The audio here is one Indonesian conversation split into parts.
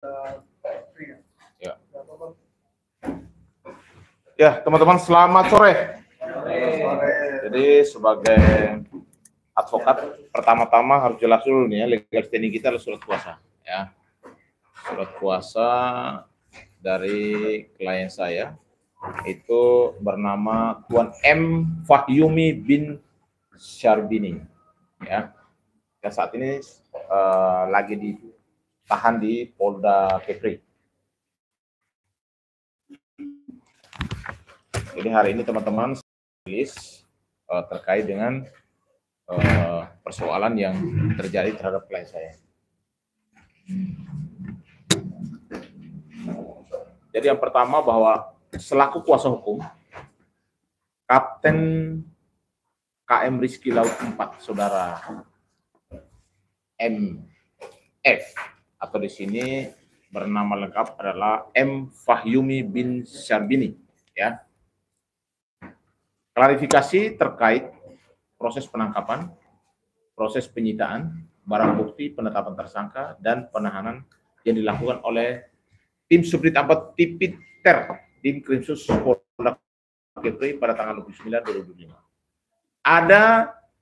Ya. Ya, teman-teman, selamat sore. Jadi sebagai advokat, pertama-tama harus jelas dulu nih ya, legal standing kita adalah surat kuasa. Ya, surat kuasa dari klien saya itu bernama Tuan M. Fahyumi bin Syarbini. Ya, yang saat ini lagi ditahan di Polda Kepri. Jadi hari ini teman-teman tulis terkait dengan persoalan yang terjadi terhadap klien saya. Jadi yang pertama bahwa selaku kuasa hukum, Kapten KM Rizky Laut 4, Saudara MF, atau di sini bernama lengkap adalah M. Fahyumi bin Syarbini, ya. Klarifikasi terkait proses penangkapan, proses penyitaan, barang bukti, penetapan tersangka, dan penahanan yang dilakukan oleh tim Subdit 4 Tipiter Dim Krimsus Polda Kepri pada tanggal 29/2025.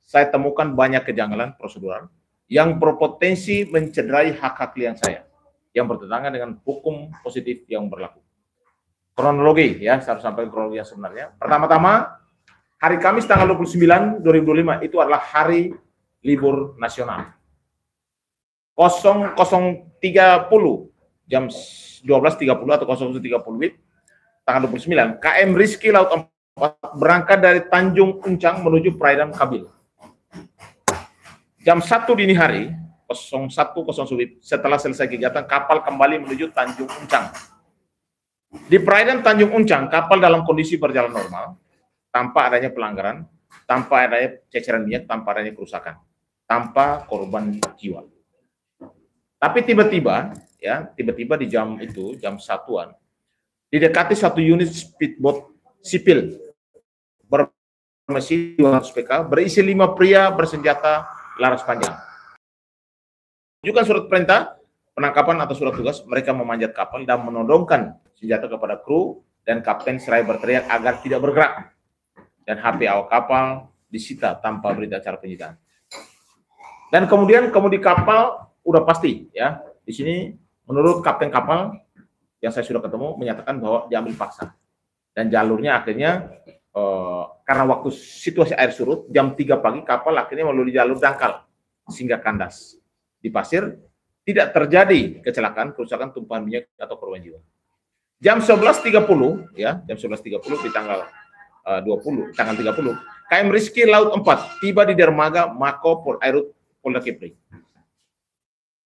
Saya temukan banyak kejanggalan prosedural yang berpotensi mencederai hak-hak klien saya yang bertentangan dengan hukum positif yang berlaku. Kronologi, ya, saya harus sampaikan kronologi yang sebenarnya. Pertama-tama, hari Kamis tanggal 29/2025 itu adalah hari libur nasional. 00.30 jam 12.30 atau 00.30 WIB tanggal 29, KM Rizky Laut 4 berangkat dari Tanjung Uncang menuju perairan Kabil. Jam 1 dini hari 01.00 WIB setelah selesai kegiatan, kapal kembali menuju Tanjung Uncang. Di perairan Tanjung Uncang, kapal dalam kondisi berjalan normal, tanpa adanya pelanggaran, tanpa adanya ceceran minyak, tanpa adanya kerusakan, tanpa korban jiwa. Tapi tiba-tiba di jam itu, jam 1-an, didekati satu unit speedboat sipil bermesin 200 PK berisi 5 pria bersenjata laras panjang. Menunjukkan surat perintah penangkapan atau surat tugas, mereka memanjat kapal dan menodongkan senjata kepada kru dan kapten seraya berteriak agar tidak bergerak. Dan HP awak kapal disita tanpa berita acara penyitaan. Dan kemudian kemudi kapal udah pasti, ya. Di sini menurut kapten kapal yang saya sudah ketemu menyatakan bahwa diambil paksa. Dan jalurnya akhirnya karena waktu situasi air surut jam 3 pagi kapal akhirnya melalui jalur dangkal sehingga kandas di pasir, tidak terjadi kecelakaan, kerusakan, tumpahan minyak atau korban jiwa. Jam 11.30, ya, jam 11.30 di tanggal 30, KM Rizky Laut 4 tiba di dermaga Mako Polairut Polda Kepri.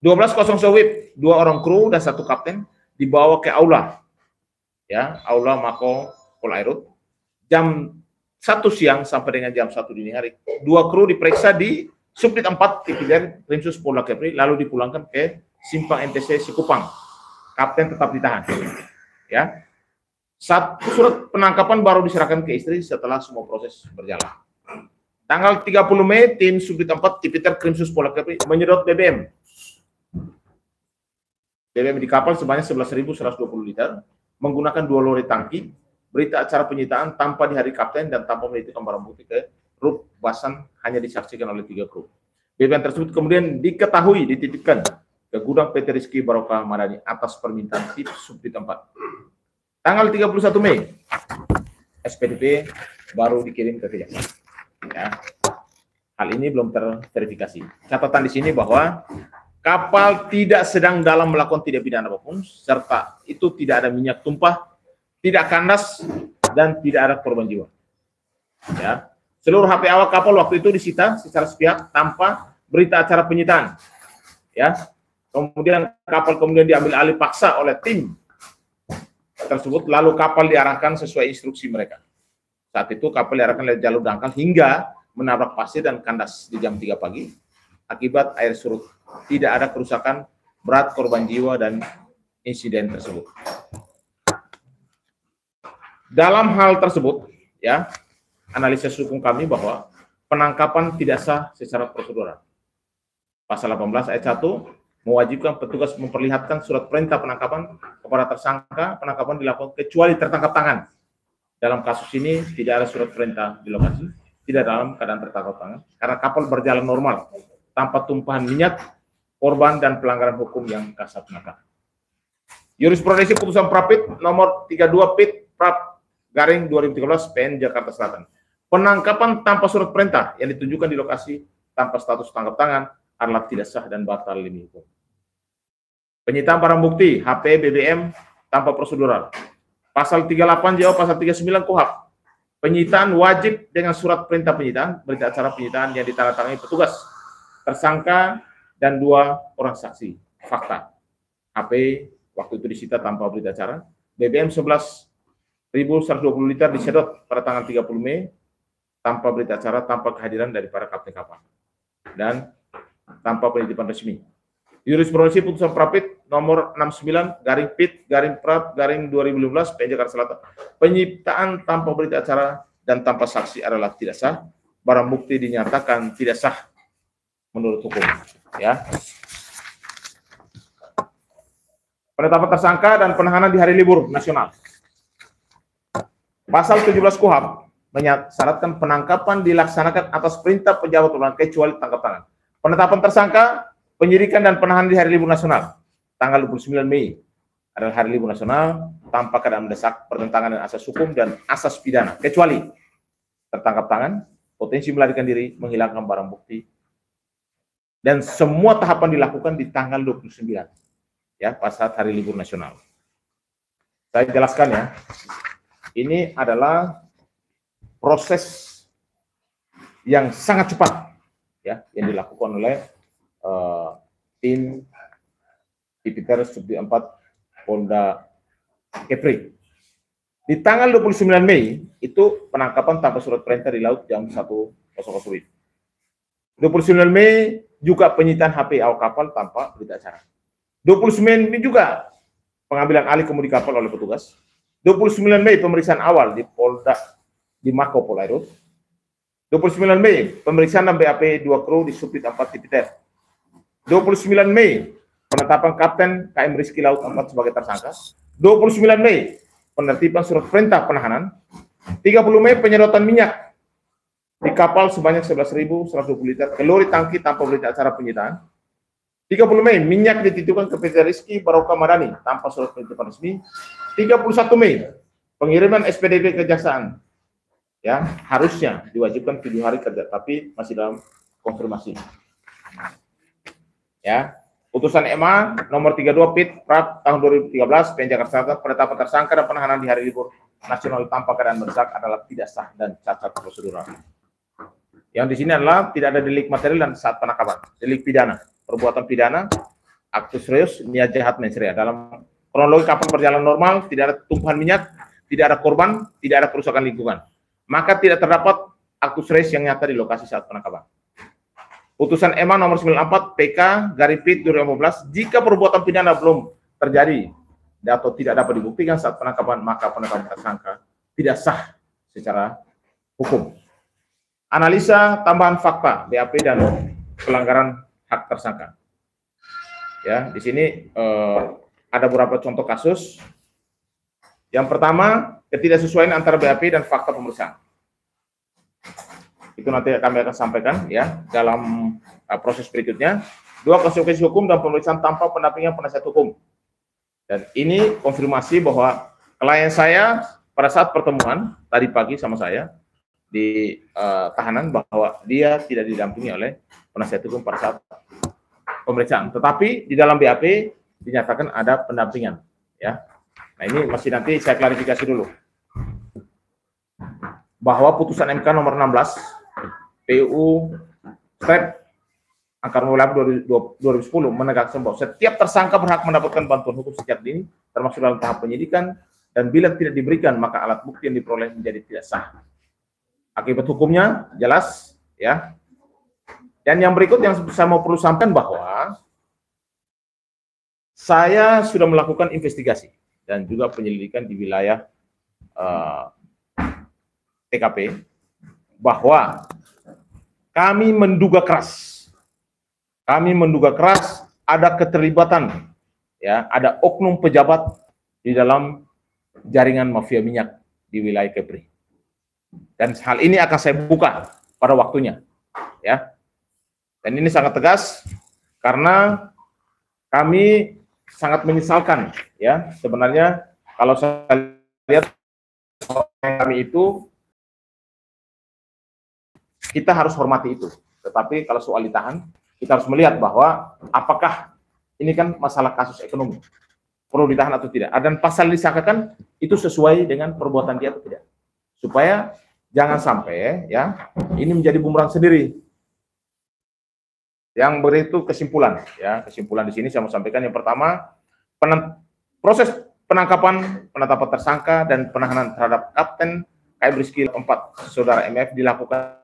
12.00 WIB, 2 orang kru dan 1 kapten dibawa ke aula, ya, aula Mako Polairut. Jam 1 siang sampai dengan jam 1 dini hari, 2 kru diperiksa di Subdit 4 Tipiter Krimsus Polda Kepri, lalu dipulangkan ke Simpang MTC Sikupang. Kapten tetap ditahan, ya. Surat penangkapan baru diserahkan ke istri setelah semua proses berjalan. Tanggal 30 Mei, tim Subdit 4 Tipiter Krimsus Polda Kepri menyedot BBM di kapal sebanyak 11.120 liter, menggunakan 2 lori tangki, berita acara penyitaan tanpa dihadiri kapten dan tanpa menitipkan barang bukti ke Rub Basan, hanya disaksikan oleh 3 kru. BBM tersebut kemudian diketahui dititipkan ke gudang PT Rizky Barokah Madani atas permintaan tim Subdit 4. Tanggal 31 Mei, SPDP baru dikirim ke kejaksaan. Ya. Hal ini belum terverifikasi. Catatan di sini bahwa kapal tidak sedang dalam melakukan tindak pidana apapun, serta itu tidak ada minyak tumpah, tidak kandas, dan tidak ada korban jiwa. Ya. Seluruh HP awak kapal waktu itu disita secara sepihak tanpa berita acara penyitaan. Ya. Kemudian kapal diambil alih paksa oleh tim tersebut, lalu kapal diarahkan sesuai instruksi mereka. Saat itu kapal diarahkan lewat jalur dangkal hingga menabrak pasir dan kandas di jam 3 pagi akibat air surut. Tidak ada kerusakan berat, korban jiwa, dan insiden tersebut. Dalam hal tersebut, ya, analisis hukum kami bahwa penangkapan tidak sah secara prosedural. Pasal 18 ayat 1 mewajibkan petugas memperlihatkan surat perintah penangkapan kepada tersangka. Penangkapan dilakukan kecuali tertangkap tangan. Dalam kasus ini tidak ada surat perintah di lokasi, tidak dalam keadaan tertangkap tangan, karena kapal berjalan normal tanpa tumpahan minyak, korban dan pelanggaran hukum yang kasat mata. Jurisprudensi putusan Prapit nomor 32 Pit Prap garing 2013 PN Jakarta Selatan. Penangkapan tanpa surat perintah yang ditunjukkan di lokasi tanpa status tangkap tangan adalah tidak sah dan batal demi hukum. Penyitaan barang bukti HP BBM tanpa prosedural. Pasal 38 JO pasal 39 KUHP. Penyitaan wajib dengan surat perintah penyitaan, berita acara penyitaan yang ditandatangani petugas, tersangka dan 2 orang saksi. Fakta. HP waktu itu disita tanpa berita acara. BBM 11.120 liter disedot pada tanggal 30 Mei tanpa berita acara, tanpa kehadiran dari para kapten kapal dan tanpa penitipan resmi. Jurisprudensi putusan Prapit nomor 69 garing Pit garing Prap garing 2015 PN Jakarta Selatan. Penyitaan tanpa berita acara dan tanpa saksi adalah tidak sah. Barang bukti dinyatakan tidak sah menurut hukum. Ya. Penetapan tersangka dan penahanan di hari libur nasional. Pasal 17 KUHP mensyaratkan penangkapan dilaksanakan atas perintah pejabat pemerintahan kecuali tangkap tangan. Penetapan tersangka, penyidikan dan penahanan di hari libur nasional tanggal 29 Mei adalah hari libur nasional tanpa keadaan mendesak, bertentangan dengan asas hukum dan asas pidana kecuali tertangkap tangan, potensi melarikan diri, menghilangkan barang bukti, dan semua tahapan dilakukan di tanggal 29 ya, pas saat hari libur nasional. Saya jelaskan ya, ini adalah proses yang sangat cepat ya, yang dilakukan oleh tim Tipiter Subdit 4 Polda Kepri. Di tanggal 29 Mei itu penangkapan tanpa surat perintah di laut jam 1.00. 29 Mei juga penyitaan HP awak kapal tanpa berita acara. 29 Mei juga pengambilan alih kemudi kapal oleh petugas. 29 Mei pemeriksaan awal di Polda di Mako Polairut. 29 Mei pemeriksaan dan BAP 2 kru di Subdit 4 Tipiter. 29 Mei penetapan Kapten KM Rizky Laut 4 sebagai tersangka. 29 Mei penertiban surat perintah penahanan. 30 Mei penyedotan minyak di kapal sebanyak 11.120 liter ke lori tangki tanpa berita acara penyitaan. 30 Mei minyak dititipkan ke PT Rizky Baroka Madani tanpa surat penetapan resmi. 31 Mei pengiriman SPDP kejaksaan ya, harusnya diwajibkan 7 hari kerja, tapi masih dalam konfirmasi. Ya, putusan MA nomor 32 Pit Prap tahun 2013 PN Jakarta Selatan, penetapan tersangka dan penahanan di hari libur nasional tanpa keadaan mendesak adalah tidak sah dan cacat prosedural. Yang di sini adalah tidak ada delik material dan saat penangkapan, delik pidana, perbuatan pidana, actus reus, niat jahat mens rea. Dalam kronologi kapal berjalan normal, tidak ada tumpahan minyak, tidak ada korban, tidak ada kerusakan lingkungan. Maka tidak terdapat actus reus yang nyata di lokasi saat penangkapan. Putusan MA nomor 94 PK garing Pit 2015, jika perbuatan pidana belum terjadi atau tidak dapat dibuktikan saat penangkapan, maka penetapan tersangka tidak sah secara hukum. Analisa tambahan fakta BAP dan pelanggaran hak tersangka. Ya, di sini ada beberapa contoh kasus. Yang pertama, ketidaksesuaian antara BAP dan fakta pemeriksaan. Itu nanti kami akan sampaikan ya dalam proses berikutnya. 2, konsekuensi hukum dan pemeriksaan tanpa pendampingan penasihat hukum. Dan ini konfirmasi bahwa klien saya pada saat pertemuan tadi pagi sama saya di tahanan bahwa dia tidak didampingi oleh penasihat hukum pada saat pemeriksaan. Tetapi di dalam BAP dinyatakan ada pendampingan ya. Nah, ini masih nanti saya klarifikasi dulu. Bahwa putusan MK nomor 16 PUU Strep angka nomor 2010 menegaskan bahwa setiap tersangka berhak mendapatkan bantuan hukum sejak dini, termasuk dalam tahap penyidikan, dan bila tidak diberikan maka alat bukti yang diperoleh menjadi tidak sah. Akibat hukumnya jelas ya. Dan yang berikut yang saya mau perlu sampaikan bahwa saya sudah melakukan investigasi dan juga penyelidikan di wilayah TKP bahwa kami menduga keras ada keterlibatan, ya, ada oknum pejabat di dalam jaringan mafia minyak di wilayah Kepri. Dan hal ini akan saya buka pada waktunya, ya. Dan ini sangat tegas karena kami sangat menyesalkan, ya. Sebenarnya kalau saya lihat kami itu, kita harus hormati itu. Tetapi kalau soal ditahan, kita harus melihat bahwa apakah ini kan masalah kasus ekonomi, perlu ditahan atau tidak. Dan pasal disangkakan itu sesuai dengan perbuatan dia atau tidak. Supaya jangan sampai, ya, ini menjadi bumerang sendiri. Yang berikut kesimpulan, ya, kesimpulan di sini saya mau sampaikan. Yang pertama, proses penangkapan, penetapan tersangka dan penahanan terhadap Kapten KM Rizky 4 Saudara MF dilakukan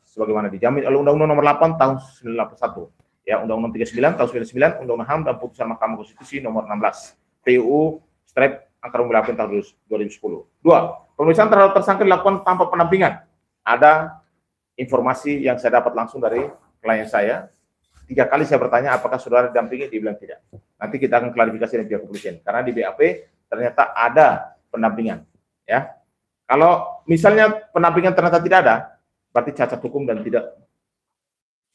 sebagaimana dijamin oleh Undang-Undang Nomor 8 Tahun 1991, ya, Undang-Undang 39 Tahun 99, Undang-Undang HAM dan Putusan Mahkamah Konstitusi Nomor 16, PUU Angka 8 Tahun 2010. 2. Pemeriksaan terhadap tersangka dilakukan tanpa penampingan. Ada informasi yang saya dapat langsung dari klien saya. 3 kali saya bertanya apakah saudara didampingi, dia bilang tidak. Nanti kita akan klarifikasi dengan pihak kepolisian. Karena di BAP ternyata ada pendampingan. Ya, kalau misalnya pendampingan ternyata tidak ada, berarti cacat hukum dan tidak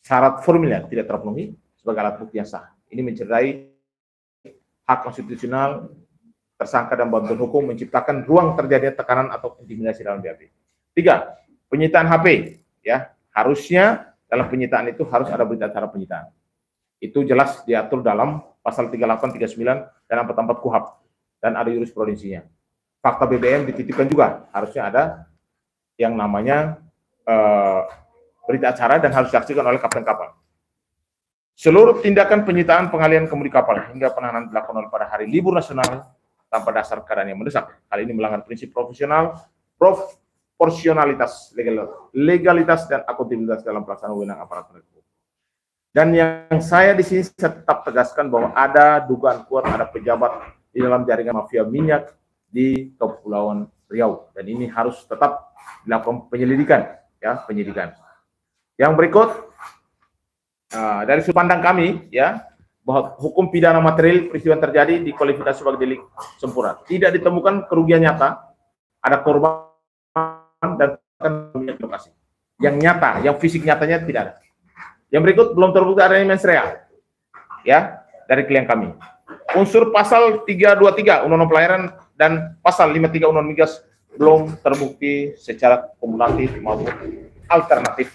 syarat formilnya tidak terpenuhi sebagai alat bukti yang sah. Ini mencederai hak konstitusional tersangka dan bantuan hukum, menciptakan ruang terjadinya tekanan atau intimidasi dalam BAP. 3. Penyitaan HP. Ya, harusnya dalam penyitaan itu harus ada berita acara penyitaan. Itu jelas diatur dalam pasal 38, 39 dan 44 KUHP dan ada jurisprudensinya. Fakta BBM dititipkan juga, harusnya ada yang namanya berita acara dan harus disaksikan oleh kapten kapal. Seluruh tindakan penyitaan, pengalihan kemudi kapal hingga penahanan dilakukan pada hari libur nasional tanpa dasar keadaan yang mendesak. Hal ini melanggar prinsip proporsionalitas, legalitas dan akuntabilitas dalam pelaksanaan wewenang aparat penegak hukum. Dan yang saya di sini tetap tegaskan bahwa ada dugaan kuat ada pejabat di dalam jaringan mafia minyak di Kepulauan Riau, dan ini harus tetap dilakukan penyelidikan, ya, penyidikan. Yang berikut dari sudut pandang kami, ya, bahwa hukum pidana material peristiwa yang terjadi dikualifikasi sebagai delik sempurna. Tidak ditemukan kerugian nyata, ada korban dan lokasi. Yang nyata, yang fisik nyatanya tidak ada. Yang berikut belum terbukti adanya mens rea, ya, dari klien kami. Unsur pasal 323 Undang-Undang Pelayaran dan pasal 53 Undang-Undang Migas belum terbukti secara kumulatif maupun alternatif,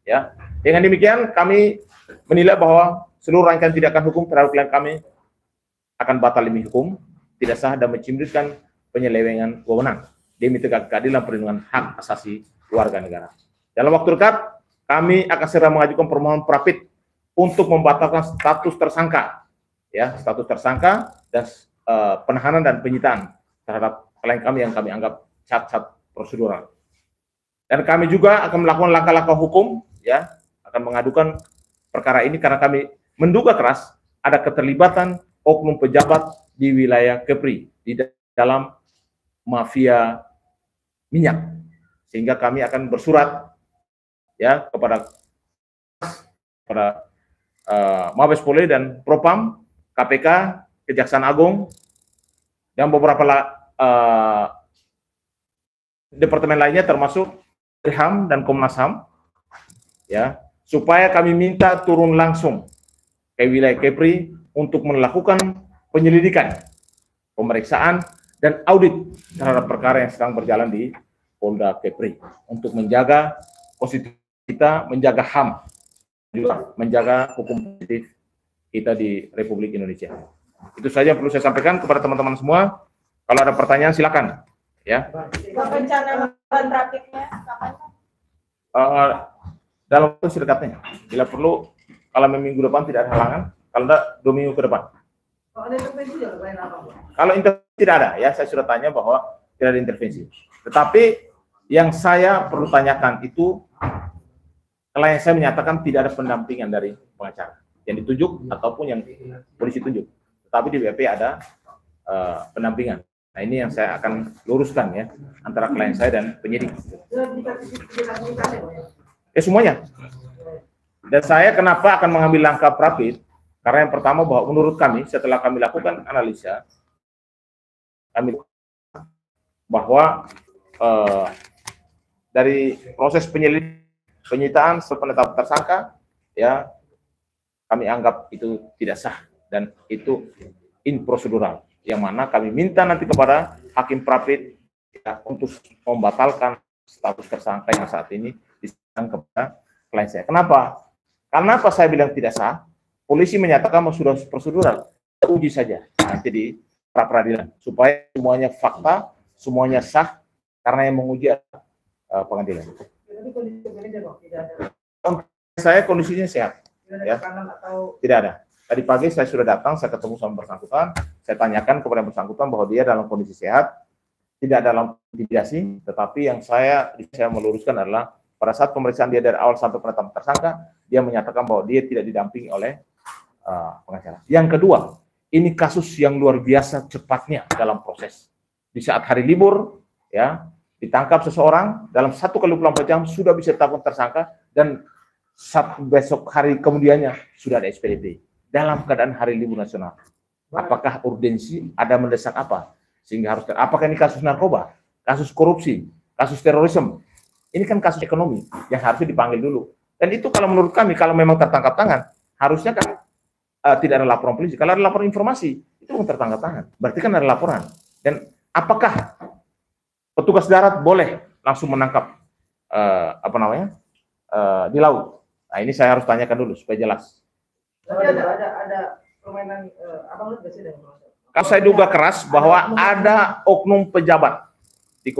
ya. Dengan demikian kami menilai bahwa seluruh rangkaian tindakan hukum terhadap klien kami akan batal demi hukum, tidak sah dan mencimrikkan penyelewengan wewenang demi tegak keadilan perlindungan hak asasi warga negara. Dalam waktu dekat, kami akan segera mengajukan permohonan prapit untuk membatalkan status tersangka, ya, status tersangka dan penahanan dan penyitaan terhadap klien kami yang kami anggap cacat prosedural. Dan kami juga akan melakukan langkah-langkah hukum, ya, akan mengadukan perkara ini karena kami menduga keras ada keterlibatan oknum pejabat di wilayah Kepri di dalam mafia minyak, sehingga kami akan bersurat, ya, kepada Mabes Polri dan Propam, KPK, Kejaksaan Agung dan beberapa departemen lainnya termasuk HAM dan Komnas HAM, ya, supaya kami minta turun langsung ke wilayah Kepri untuk melakukan penyelidikan, pemeriksaan dan audit terhadap perkara yang sedang berjalan di Polda Kepri untuk menjaga konstitusi kita, menjaga HAM, juga menjaga hukum positif kita di Republik Indonesia. Itu saja yang perlu saya sampaikan kepada teman-teman semua. Kalau ada pertanyaan silakan, ya. Rencana rapidnya kapan? Dalam waktu sedekatnya. Bila perlu, kalau minggu depan tidak ada halangan, kalau tidak 2 minggu ke depan. Kalau ada intervensi juga lain apa? Kalau intervensi tidak ada, ya, saya sudah tanya bahwa tidak ada intervensi. Tetapi yang saya perlu tanyakan itu, klien saya menyatakan tidak ada pendampingan dari pengacara yang ditunjuk ataupun yang polisi tunjuk. Tetapi di BP ada pendampingan. Nah, ini yang saya akan luruskan, ya, antara klien saya dan penyidik. Ya, semuanya. Dan saya kenapa akan mengambil langkah pra-pit? Karena yang pertama bahwa menurut kami setelah kami lakukan analisa, kami bahwa dari proses penyitaan penetapan tersangka, ya kami anggap itu tidak sah dan itu improsedural. Yang mana kami minta nanti kepada hakim pra-pit ya, untuk membatalkan status tersangka yang saat ini diserahkan kepada klien saya. Kenapa? Karena apa saya bilang tidak sah? Polisi menyatakan sudah prosedural, kita uji saja nanti di pra-peradilan supaya semuanya fakta, semuanya sah karena yang menguji pengadilan. Saya kondisinya sehat, ya. Tidak ada. Tadi pagi saya sudah datang, saya ketemu sama bersangkutan, saya tanyakan kepada bersangkutan bahwa dia dalam kondisi sehat, tidak dalam intimidasi, tetapi yang saya meluruskan adalah pada saat pemeriksaan dia dari awal sampai penetapan tersangka, dia menyatakan bahwa dia tidak didampingi oleh pengacara. Yang kedua, ini kasus yang luar biasa cepatnya dalam proses. Di saat hari libur, ya, ditangkap seseorang dalam 1x24 jam sudah bisa ditetapkan tersangka dan besok hari kemudiannya sudah ada SPDP dalam keadaan hari libur nasional. Apakah urgensi, ada mendesak apa sehingga harus apakah ini kasus narkoba, kasus korupsi, kasus terorisme? Ini kan kasus ekonomi yang harusnya dipanggil dulu. Dan itu kalau menurut kami kalau memang tertangkap tangan, harusnya kan tidak ada laporan polisi. Kalau ada laporan informasi, itu bukan tertangkap tangan. Berarti kan ada laporan. Dan apakah petugas darat boleh langsung menangkap di laut? Nah, ini saya harus tanyakan dulu supaya jelas. Tapi ada permainan abang lihat sih dengan Kalau saya duga keras bahwa ada oknum pejabat di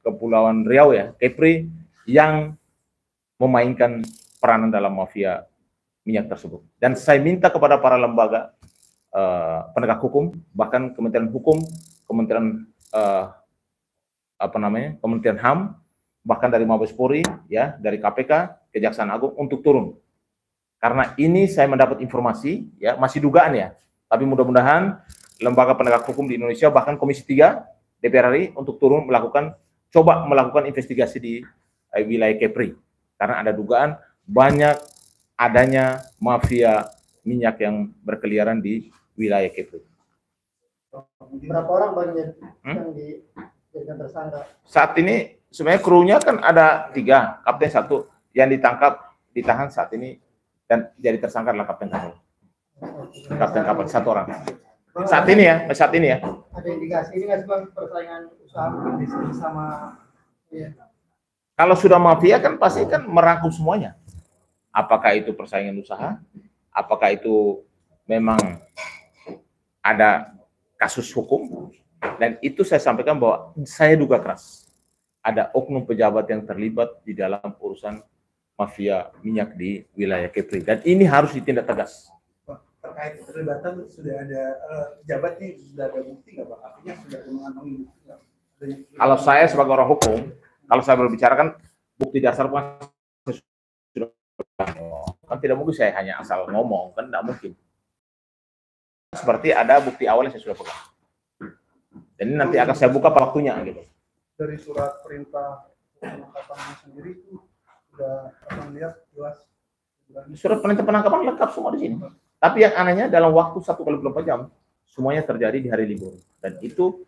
Kepulauan Riau ya, Kepri, yang memainkan peranan dalam mafia minyak tersebut. Dan saya minta kepada para lembaga penegak hukum, bahkan Kementerian Hukum, Kementerian Kementerian HAM, bahkan dari Mabes Polri, ya, dari KPK, Kejaksaan Agung untuk turun. Karena ini saya mendapat informasi, ya, masih dugaan ya, tapi mudah-mudahan lembaga penegak hukum di Indonesia, bahkan Komisi 3 DPR RI untuk turun coba melakukan investigasi di wilayah Kepri. Karena ada dugaan banyak adanya mafia minyak yang berkeliaran di wilayah Kepri. Berapa orang banyak yang dijadikan tersangka? Saat ini sebenarnya krunya kan ada 3, kapten 1 yang ditahan saat ini dan jadi tersangka adalah kapten kapal. Kapten kapal 1 orang. Saat ini ya. Ada indikasi ini nggak cuma persaingan usaha bisnis sama ya. Kalau sudah mafia kan pasti kan merangkum semuanya. Apakah itu persaingan usaha? Apakah itu memang ada kasus hukum? Dan itu saya sampaikan bahwa saya duga keras ada oknum pejabat yang terlibat di dalam urusan mafia minyak di wilayah Kepri. Dan ini harus ditindak tegas. Terkait keterlibatan sudah ada pejabat nih, sudah ada bukti nggak Pak? Artinya sudah mengantongi bukti nggak? Kalau saya sebagai orang hukum, kalau saya berbicara kan bukti dasar kan tidak mungkin saya hanya asal ngomong, kan tidak mungkin. Seperti ada bukti awal yang saya sudah pegang. Dan ini nanti akan saya buka waktunya gitu. Dari surat perintah penangkapan sendiri itu sudah akan lihat jelas. Surat perintah penangkapan lengkap semua di sini. Tapi yang anehnya dalam waktu 1x24 jam semuanya terjadi di hari libur dan itu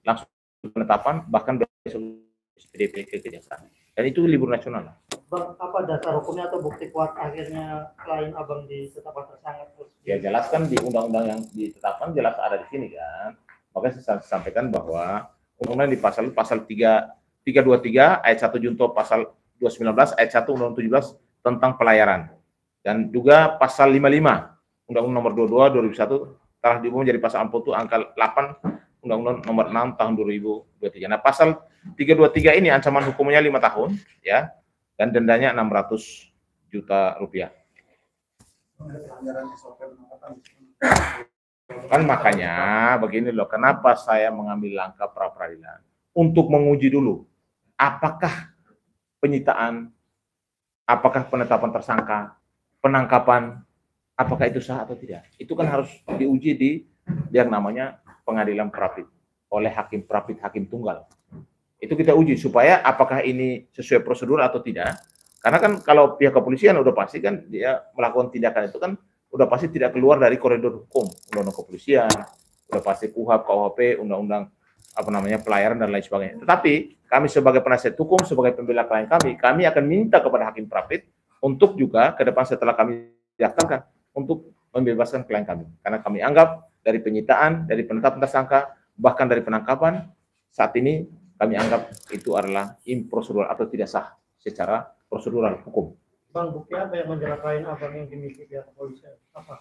langsung penetapan bahkan besok SPDP ke Kejaksaan. Dan itu libur nasional. Bang, apa dasar hukumnya atau bukti kuat akhirnya klien abang ditetapkan tersangka? Ya jelaskan di undang-undang yang ditetapkan jelas ada di sini kan. Makanya saya sampaikan bahwa undang-undang di pasal 323 ayat 1 junto pasal 219 ayat 1 Undang-Undang 17 tentang pelayaran. Dan juga pasal 55 Undang-Undang nomor 22 2001 telah diubah menjadi pasal 40 angka 8 Undang-Undang nomor 6 tahun 2023. Nah, pasal 323 ini ancaman hukumnya 5 tahun ya dan dendanya 600 juta rupiah. Kan makanya begini loh, kenapa saya mengambil langkah pra peradilan untuk menguji dulu apakah penyitaan, apakah penetapan tersangka, penangkapan, apakah itu sah atau tidak. Itu kan harus diuji di yang namanya pengadilan pra-pit oleh hakim pra-pit, hakim tunggal. Itu kita uji supaya apakah ini sesuai prosedur atau tidak. Karena kan kalau pihak kepolisian udah pasti kan dia melakukan tindakan itu kan udah pasti tidak keluar dari koridor hukum, undang-undang kepolisian, udah pasti KUHP, KUHP, undang-undang apa namanya pelayaran dan lain sebagainya. Tetapi kami sebagai penasihat hukum, sebagai pembela klien kami akan minta kepada hakim Prapit untuk juga ke depan setelah kami daftarkan untuk membebaskan klien kami. Karena kami anggap dari penyitaan, dari penetapan tersangka, bahkan dari penangkapan saat ini kami anggap itu adalah improsedural atau tidak sah secara prosedural hukum. Bang, bukti apa yang menjelakai abang yang dimiliki pihak kepolisian? Apa?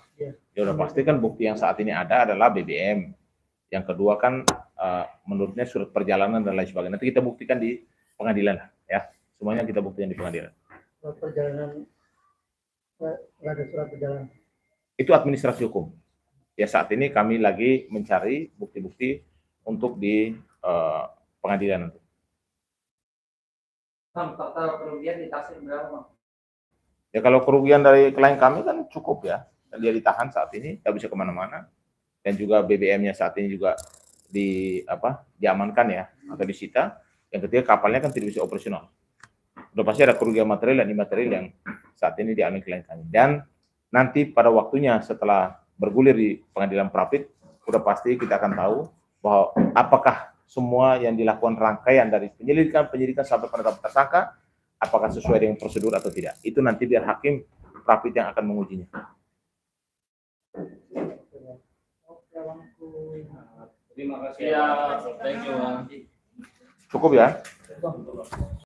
Ya udah pasti kan bukti yang saat ini ada adalah BBM. Yang kedua kan menurutnya surat perjalanan dan lain sebagainya. Nanti kita buktikan di pengadilan ya. Semuanya kita buktikan di pengadilan. Surat perjalanan, nggak ada surat perjalanan. Itu administrasi hukum. Ya saat ini kami lagi mencari bukti-bukti untuk di pengadilan nanti. Bang, total kerugian ditaksir berapa, Bang? Ya kalau kerugian dari klien kami kan cukup ya. Dia ditahan saat ini, nggak bisa kemana-mana. Dan juga BBM-nya saat ini juga diamankan ya atau disita. Yang ketiga kapalnya kan tidak bisa operasional. Udah pasti ada kerugian material dan imaterial yang saat ini dialami klien kami. Dan nanti pada waktunya setelah bergulir di pengadilan Prapit, udah pasti kita akan tahu bahwa apakah semua yang dilakukan rangkaian dari penyelidikan sampai penetapan tersangka, apakah sesuai dengan prosedur atau tidak. Itu nanti biar hakim Prapit yang akan mengujinya. Terima kasih ya. Thank you, Bang. Cukup ya?